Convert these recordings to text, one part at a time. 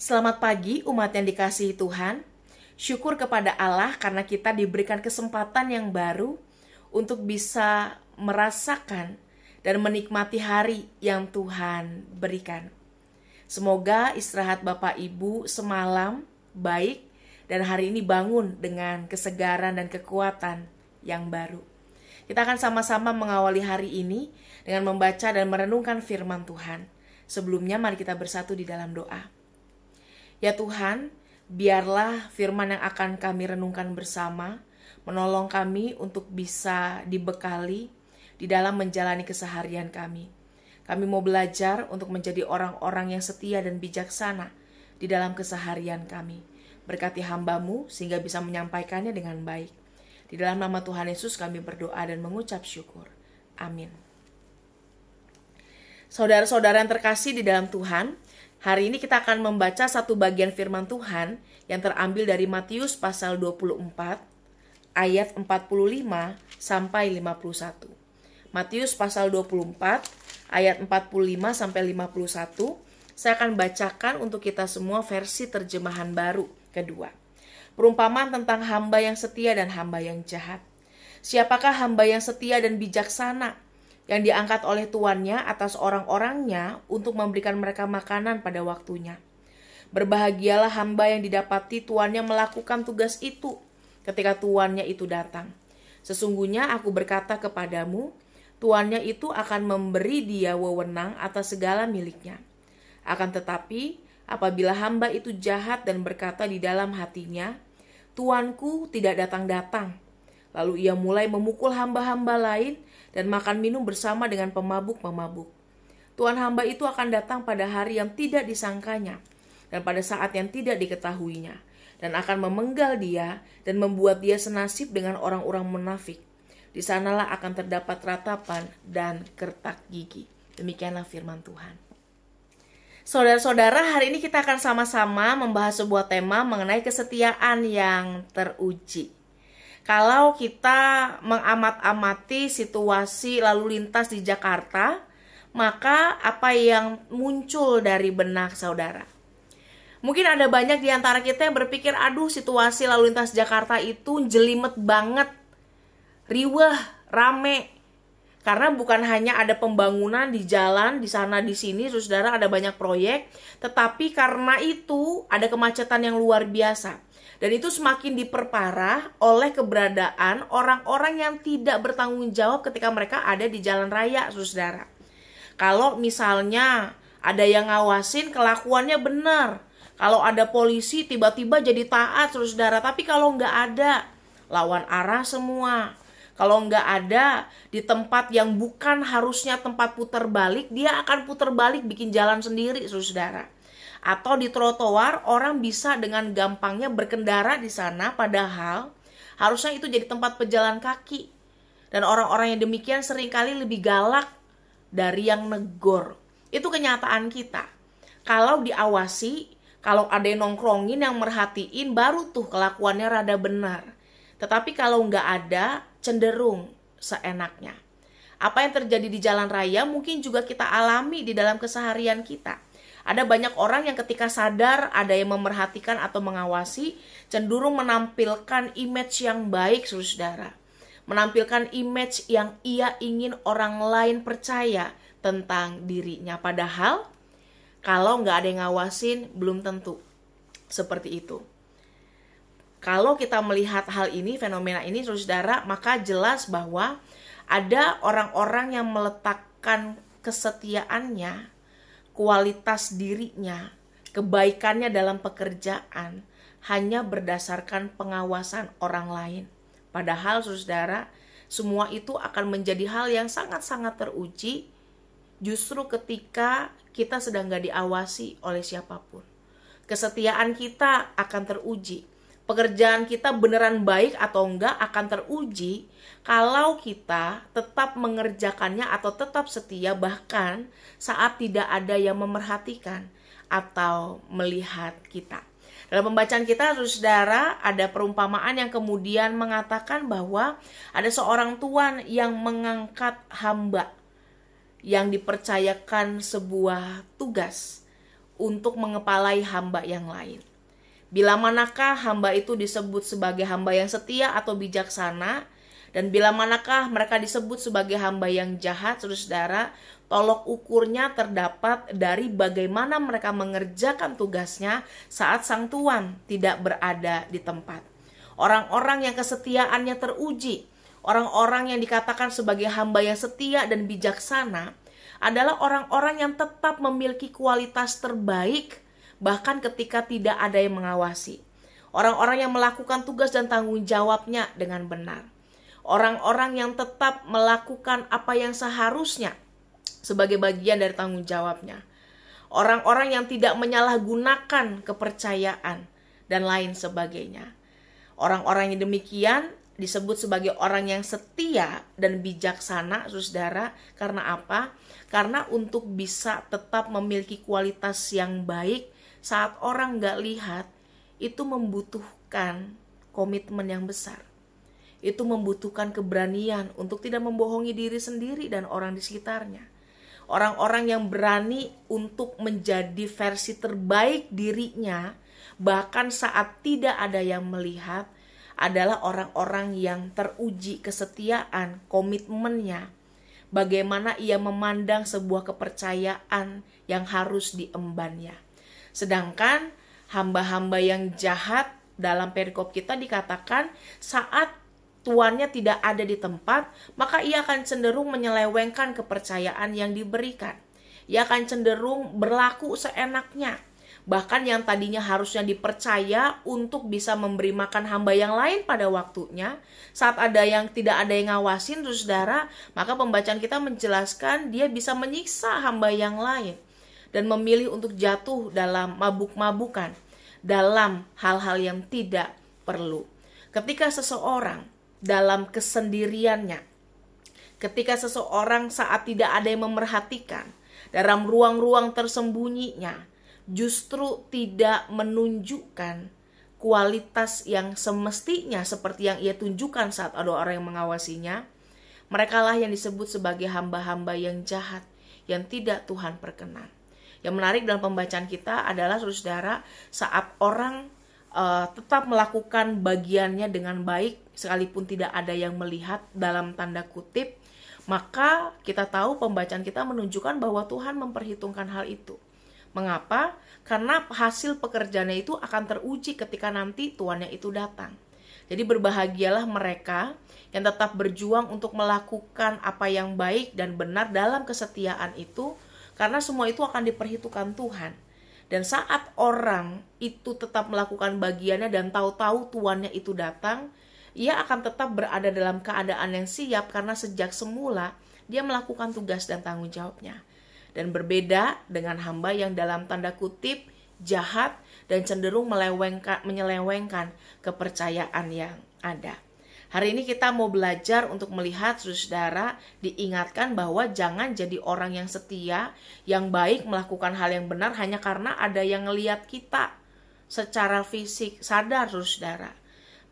Selamat pagi umat yang dikasihi Tuhan. Syukur kepada Allah karena kita diberikan kesempatan yang baru untuk bisa merasakan dan menikmati hari yang Tuhan berikan. Semoga istirahat Bapak Ibu semalam baik dan hari ini bangun dengan kesegaran dan kekuatan yang baru. Kita akan sama-sama mengawali hari ini dengan membaca dan merenungkan firman Tuhan. Sebelumnya mari kita bersatu di dalam doa. Ya Tuhan, biarlah firman yang akan kami renungkan bersama menolong kami untuk bisa dibekali di dalam menjalani keseharian kami. Kami mau belajar untuk menjadi orang-orang yang setia dan bijaksana di dalam keseharian kami. Berkati hamba-Mu sehingga bisa menyampaikannya dengan baik. Di dalam nama Tuhan Yesus kami berdoa dan mengucap syukur. Amin. Saudara-saudara yang terkasih di dalam Tuhan, hari ini kita akan membaca satu bagian firman Tuhan yang terambil dari Matius pasal 24 ayat 45 sampai 51. Matius pasal 24 ayat 45 sampai 51. Saya akan bacakan untuk kita semua versi terjemahan baru kedua. Perumpamaan tentang hamba yang setia dan hamba yang jahat. Siapakah hamba yang setia dan bijaksana yang diangkat oleh tuannya atas orang-orangnya untuk memberikan mereka makanan pada waktunya? Berbahagialah hamba yang didapati tuannya melakukan tugas itu ketika tuannya itu datang. Sesungguhnya aku berkata kepadamu, tuannya itu akan memberi dia wewenang atas segala miliknya. Akan tetapi, apabila hamba itu jahat dan berkata di dalam hatinya, tuanku tidak datang-datang, lalu ia mulai memukul hamba-hamba lain dan makan minum bersama dengan pemabuk-pemabuk. Tuan hamba itu akan datang pada hari yang tidak disangkanya dan pada saat yang tidak diketahuinya, dan akan memenggal dia dan membuat dia senasib dengan orang-orang munafik. Di sanalah akan terdapat ratapan dan kertak gigi. Demikianlah firman Tuhan. Saudara-saudara, hari ini kita akan sama-sama membahas sebuah tema mengenai kesetiaan yang teruji. Kalau kita mengamat-amati situasi lalu lintas di Jakarta, maka apa yang muncul dari benak saudara? Mungkin ada banyak di antara kita yang berpikir, aduh situasi lalu lintas Jakarta itu jelimet banget, riweh, rame. Karena bukan hanya ada pembangunan di jalan, di sana, di sini, saudara, ada banyak proyek. Tetapi karena itu ada kemacetan yang luar biasa. Dan itu semakin diperparah oleh keberadaan orang-orang yang tidak bertanggung jawab ketika mereka ada di jalan raya, saudara. Kalau misalnya ada yang ngawasin, kelakuannya benar. Kalau ada polisi, tiba-tiba jadi taat, saudara. Tapi kalau nggak ada, lawan arah semua. Kalau nggak ada di tempat yang bukan harusnya tempat putar balik, dia akan putar balik bikin jalan sendiri, saudara. Atau di trotoar orang bisa dengan gampangnya berkendara di sana, padahal harusnya itu jadi tempat pejalan kaki. Dan orang-orang yang demikian seringkali lebih galak dari yang negor. Itu kenyataan kita. Kalau diawasi, kalau ada yang nongkrongin yang merhatiin, baru tuh kelakuannya rada benar. Tetapi kalau nggak ada, cenderung seenaknya. Apa yang terjadi di jalan raya mungkin juga kita alami di dalam keseharian kita. Ada banyak orang yang ketika sadar ada yang memerhatikan atau mengawasi, cenderung menampilkan image yang baik, saudara. Menampilkan image yang ia ingin orang lain percaya tentang dirinya. Padahal, kalau nggak ada yang ngawasin, belum tentu seperti itu. Kalau kita melihat hal ini, fenomena ini, saudara, maka jelas bahwa ada orang-orang yang meletakkan kesetiaannya, kualitas dirinya, kebaikannya dalam pekerjaan hanya berdasarkan pengawasan orang lain. Padahal saudara, semua itu akan menjadi hal yang sangat-sangat teruji justru ketika kita sedang gak diawasi oleh siapapun. Kesetiaan kita akan teruji. Pekerjaan kita beneran baik atau enggak akan teruji kalau kita tetap mengerjakannya atau tetap setia bahkan saat tidak ada yang memerhatikan atau melihat kita. Dalam pembacaan kita, saudara, ada perumpamaan yang kemudian mengatakan bahwa ada seorang tuan yang mengangkat hamba yang dipercayakan sebuah tugas untuk mengepalai hamba yang lain. Bila manakah hamba itu disebut sebagai hamba yang setia atau bijaksana, dan bila manakah mereka disebut sebagai hamba yang jahat, saudara, tolok ukurnya terdapat dari bagaimana mereka mengerjakan tugasnya saat sang tuan tidak berada di tempat. Orang-orang yang kesetiaannya teruji, orang-orang yang dikatakan sebagai hamba yang setia dan bijaksana, adalah orang-orang yang tetap memiliki kualitas terbaik bahkan ketika tidak ada yang mengawasi. Orang-orang yang melakukan tugas dan tanggung jawabnya dengan benar. Orang-orang yang tetap melakukan apa yang seharusnya sebagai bagian dari tanggung jawabnya. Orang-orang yang tidak menyalahgunakan kepercayaan dan lain sebagainya. Orang-orang yang demikian disebut sebagai orang yang setia dan bijaksana, saudara. Karena apa? Karena untuk bisa tetap memiliki kualitas yang baik saat orang gak lihat, itu membutuhkan komitmen yang besar. Itu membutuhkan keberanian untuk tidak membohongi diri sendiri dan orang di sekitarnya. Orang-orang yang berani untuk menjadi versi terbaik dirinya, bahkan saat tidak ada yang melihat, adalah orang-orang yang teruji kesetiaan, komitmennya, bagaimana ia memandang sebuah kepercayaan yang harus diembannya. Sedangkan hamba-hamba yang jahat dalam perikop kita dikatakan saat tuannya tidak ada di tempat, maka ia akan cenderung menyelewengkan kepercayaan yang diberikan. Ia akan cenderung berlaku seenaknya. Bahkan yang tadinya harusnya dipercaya untuk bisa memberi makan hamba yang lain pada waktunya, saat ada yang tidak ada yang ngawasin, saudara, maka pembacaan kita menjelaskan dia bisa menyiksa hamba yang lain dan memilih untuk jatuh dalam mabuk-mabukan, dalam hal-hal yang tidak perlu. Ketika seseorang dalam kesendiriannya, ketika seseorang saat tidak ada yang memerhatikan, dalam ruang-ruang tersembunyinya, justru tidak menunjukkan kualitas yang semestinya seperti yang ia tunjukkan saat ada orang yang mengawasinya, merekalah yang disebut sebagai hamba-hamba yang jahat, yang tidak Tuhan perkenan. Yang menarik dalam pembacaan kita adalah, saudara, saat orang tetap melakukan bagiannya dengan baik, sekalipun tidak ada yang melihat dalam tanda kutip, maka kita tahu pembacaan kita menunjukkan bahwa Tuhan memperhitungkan hal itu. Mengapa? Karena hasil pekerjaannya itu akan teruji ketika nanti tuannya itu datang. Jadi berbahagialah mereka yang tetap berjuang untuk melakukan apa yang baik dan benar dalam kesetiaan itu, karena semua itu akan diperhitungkan Tuhan. Dan saat orang itu tetap melakukan bagiannya dan tahu-tahu tuannya itu datang, ia akan tetap berada dalam keadaan yang siap karena sejak semula dia melakukan tugas dan tanggung jawabnya. Dan berbeda dengan hamba yang dalam tanda kutip jahat dan cenderung menyelewengkan kepercayaan yang ada. Hari ini kita mau belajar untuk melihat, saudara, diingatkan bahwa jangan jadi orang yang setia, yang baik, melakukan hal yang benar hanya karena ada yang ngelihat kita secara fisik. Sadar, saudara,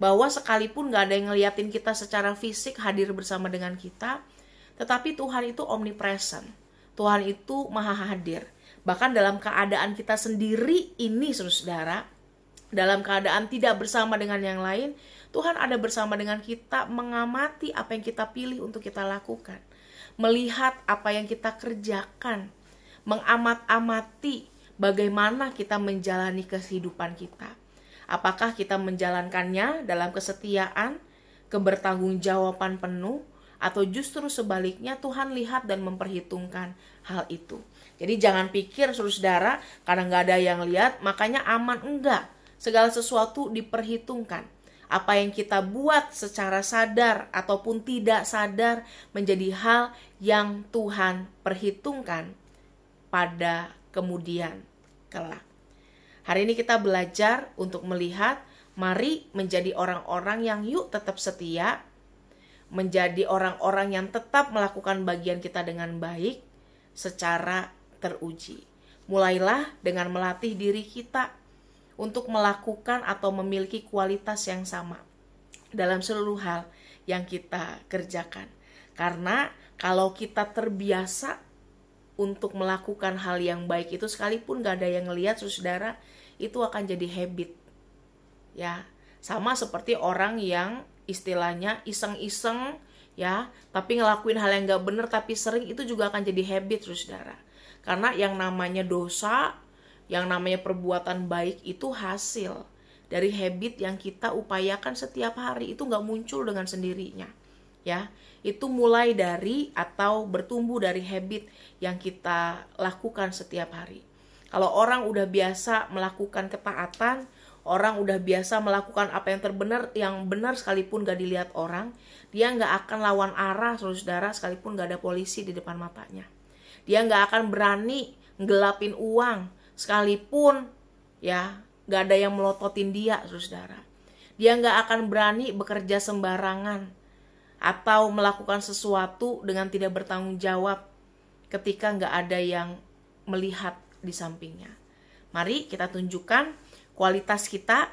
bahwa sekalipun gak ada yang ngeliatin kita secara fisik hadir bersama dengan kita, tetapi Tuhan itu omnipresent. Tuhan itu maha hadir. Bahkan dalam keadaan kita sendiri ini, saudara, dalam keadaan tidak bersama dengan yang lain, Tuhan ada bersama dengan kita, mengamati apa yang kita pilih untuk kita lakukan, melihat apa yang kita kerjakan, mengamat-amati bagaimana kita menjalani kehidupan kita. Apakah kita menjalankannya dalam kesetiaan, kebertanggungjawaban penuh, atau justru sebaliknya Tuhan lihat dan memperhitungkan hal itu. Jadi jangan pikir, saudara, karena gak ada yang lihat makanya aman. Enggak, segala sesuatu diperhitungkan. Apa yang kita buat secara sadar ataupun tidak sadar menjadi hal yang Tuhan perhitungkan pada kemudian kelak. Hari ini kita belajar untuk melihat, mari menjadi orang-orang yang yuk tetap setia, menjadi orang-orang yang tetap melakukan bagian kita dengan baik secara teruji. Mulailah dengan melatih diri kita untuk melakukan atau memiliki kualitas yang sama dalam seluruh hal yang kita kerjakan. Karena kalau kita terbiasa untuk melakukan hal yang baik itu sekalipun gak ada yang ngelihat, saudara, itu akan jadi habit. Ya, sama seperti orang yang istilahnya iseng-iseng ya, tapi ngelakuin hal yang gak bener tapi sering, itu juga akan jadi habit, saudara. Karena yang namanya dosa, yang namanya perbuatan baik itu hasil dari habit yang kita upayakan setiap hari. Itu gak muncul dengan sendirinya. Ya, itu mulai dari atau bertumbuh dari habit yang kita lakukan setiap hari. Kalau orang udah biasa melakukan ketaatan, orang udah biasa melakukan apa yang benar sekalipun gak dilihat orang, dia gak akan lawan arah, saudara, sekalipun gak ada polisi di depan matanya. Dia gak akan berani ngelapin uang sekalipun ya gak ada yang melototin dia, saudara. Dia gak akan berani bekerja sembarangan atau melakukan sesuatu dengan tidak bertanggung jawab ketika nggak ada yang melihat di sampingnya. Mari kita tunjukkan kualitas kita,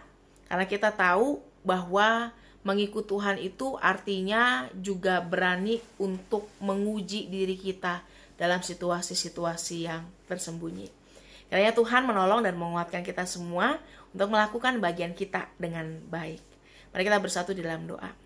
karena kita tahu bahwa mengikut Tuhan itu artinya juga berani untuk menguji diri kita dalam situasi-situasi yang tersembunyi. Kiranya Tuhan menolong dan menguatkan kita semua untuk melakukan bagian kita dengan baik. Mari kita bersatu di dalam doa.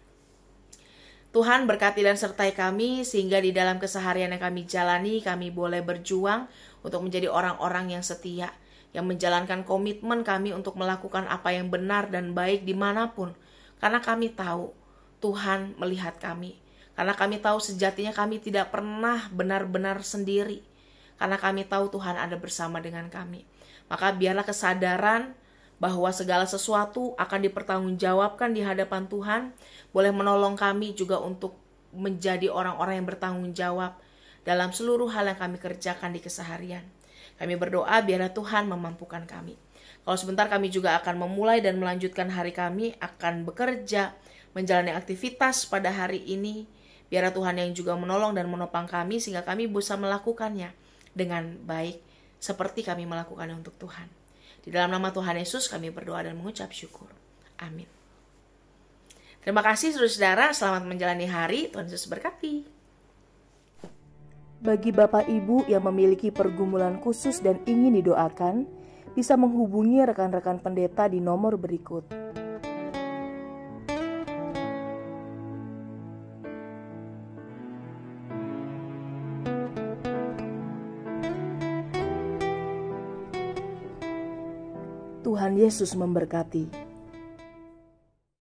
Tuhan berkati dan sertai kami sehingga di dalam keseharian yang kami jalani, kami boleh berjuang untuk menjadi orang-orang yang setia, yang menjalankan komitmen kami untuk melakukan apa yang benar dan baik dimanapun. Karena kami tahu Tuhan melihat kami. Karena kami tahu sejatinya kami tidak pernah benar-benar sendiri. Karena kami tahu Tuhan ada bersama dengan kami. Maka biarlah kesadaran bahwa segala sesuatu akan dipertanggungjawabkan di hadapan Tuhan boleh menolong kami juga untuk menjadi orang-orang yang bertanggung jawab dalam seluruh hal yang kami kerjakan di keseharian. Kami berdoa biarlah Tuhan memampukan kami. Kalau sebentar kami juga akan memulai dan melanjutkan hari kami, akan bekerja, menjalani aktivitas pada hari ini. Biarlah Tuhan yang juga menolong dan menopang kami sehingga kami bisa melakukannya dengan baik seperti kami melakukannya untuk Tuhan. Di dalam nama Tuhan Yesus kami berdoa dan mengucap syukur. Amin. Terima kasih saudara-saudara, selamat menjalani hari, Tuhan Yesus berkati. Bagi Bapak Ibu yang memiliki pergumulan khusus dan ingin didoakan, bisa menghubungi rekan-rekan pendeta di nomor berikut. Tuhan Yesus memberkati.